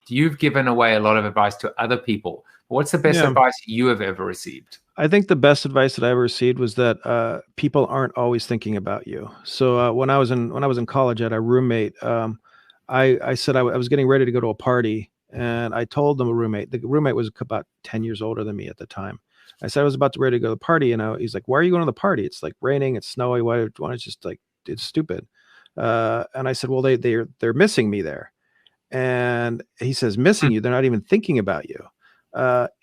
you've given away a lot of advice to other people. What's the best advice you have ever received? I think the best advice that I ever received was that people aren't always thinking about you. So when I was in college, I had a roommate. I said I was getting ready to go to a party, and I told the roommate was about 10 years older than me at the time. I said I was ready to go to the party, and he's like, "Why are you going to the party? It's like raining, it's snowy. Why it's just like, it's stupid." And I said, "Well, they're missing me there." And he says, "Missing you? They're not even thinking about you."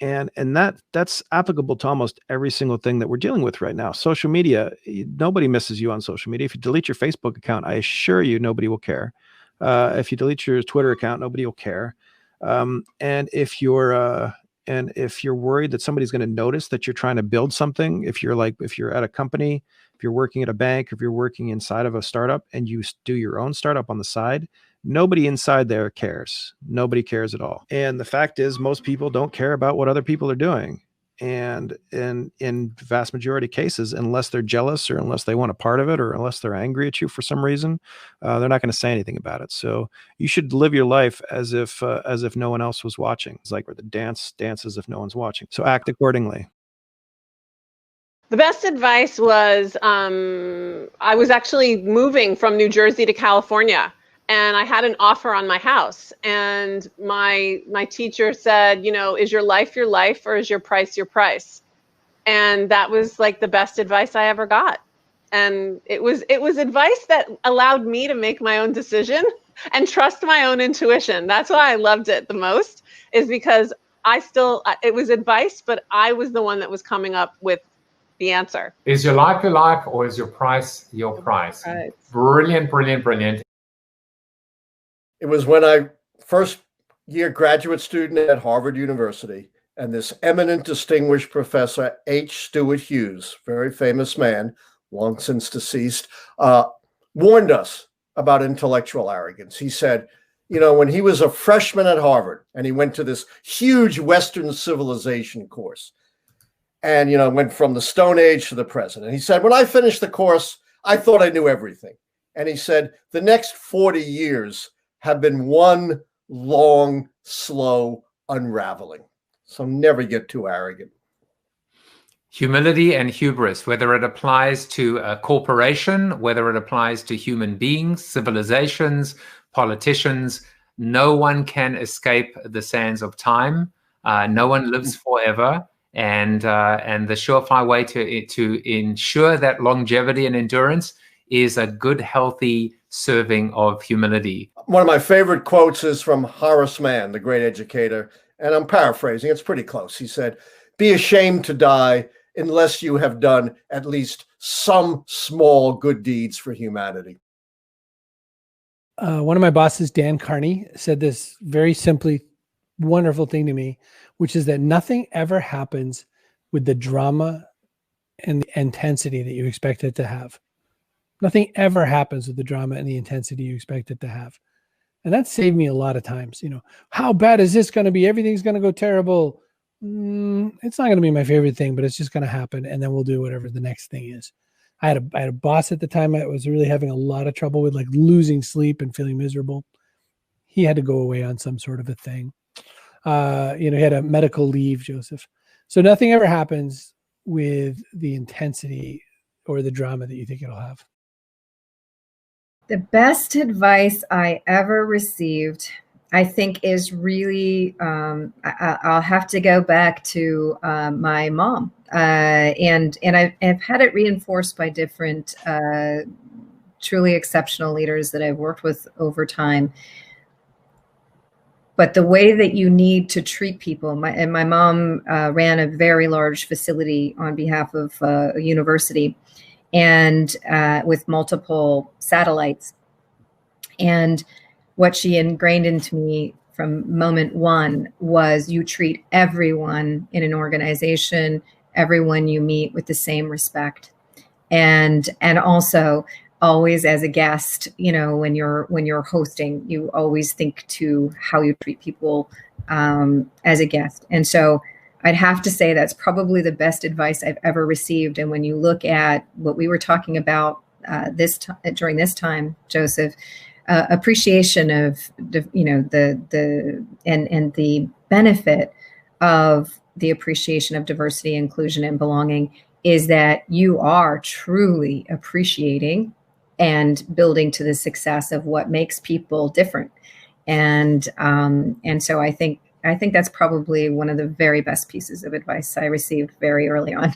And that's applicable to almost every single thing that we're dealing with right now. Social media, nobody misses you on social media. If you delete your Facebook account, I assure you nobody will care. If you delete your Twitter account, nobody will care. And if you're worried that somebody's going to notice that you're trying to build something, if you're at a company, if you're working at a bank, if you're working inside of a startup and you do your own startup on the side, nobody inside there cares. Nobody cares at all. And the fact is, most people don't care about what other people are doing. And in vast majority of cases, unless they're jealous or unless they want a part of it or unless they're angry at you for some reason, they're not going to say anything about it. So you should live your life as if no one else was watching. It's like where the dance as if no one's watching. So act accordingly. The best advice was I was actually moving from New Jersey to California. And I had an offer on my house, and my teacher said, is your life or is your price your price? And that was like the best advice I ever got. And it was advice that allowed me to make my own decision and trust my own intuition. That's why I loved it the most, is because it was advice, but I was the one that was coming up with the answer. Is your life your life, or is your price your price? Right. Brilliant, brilliant, brilliant. It was when I first year graduate student at Harvard University, and this eminent distinguished professor, H. Stuart Hughes, very famous man, long since deceased, warned us about intellectual arrogance. He said, when he was a freshman at Harvard and he went to this huge Western civilization course and, went from the Stone Age to the present. And he said, when I finished the course, I thought I knew everything. And he said, the next 40 years have been one long, slow unraveling. So never get too arrogant. Humility and hubris, whether it applies to a corporation, whether it applies to human beings, civilizations, politicians, no one can escape the sands of time. No one lives forever. And the surefire way to ensure that longevity and endurance is a good, healthy serving of humility. One of my favorite quotes is from Horace Mann, the great educator, and I'm paraphrasing. It's pretty close. He said, "Be ashamed to die unless you have done at least some small good deeds for humanity." One of my bosses, Dan Carney, said this very simply wonderful thing to me, which is that nothing ever happens with the drama and the intensity that you expect it to have. Nothing ever happens with the drama and the intensity you expect it to have. And that saved me a lot of times. How bad is this going to be? Everything's going to go terrible. It's not going to be my favorite thing, but it's just going to happen. And then we'll do whatever the next thing is. I had a boss at the time I was really having a lot of trouble with, like losing sleep and feeling miserable. He had to go away on some sort of a thing. He had a medical leave, Joseph. So nothing ever happens with the intensity or the drama that you think it'll have. The best advice I ever received, I think, is really, I'll have to go back to my mom. And I've had it reinforced by different truly exceptional leaders that I've worked with over time. But the way that you need to treat people, my mom ran a very large facility on behalf of a university, and with multiple satellites. And what she ingrained into me from moment one was you treat everyone in an organization, everyone you meet, with the same respect. And also always as a guest, when you're hosting, you always think to how you treat people as a guest. And so I'd have to say that's probably the best advice I've ever received. And when you look at what we were talking about during this time, Joseph, appreciation of the benefit of the appreciation of diversity, inclusion, and belonging is that you are truly appreciating and building to the success of what makes people different. And so I think that's probably one of the very best pieces of advice I received very early on.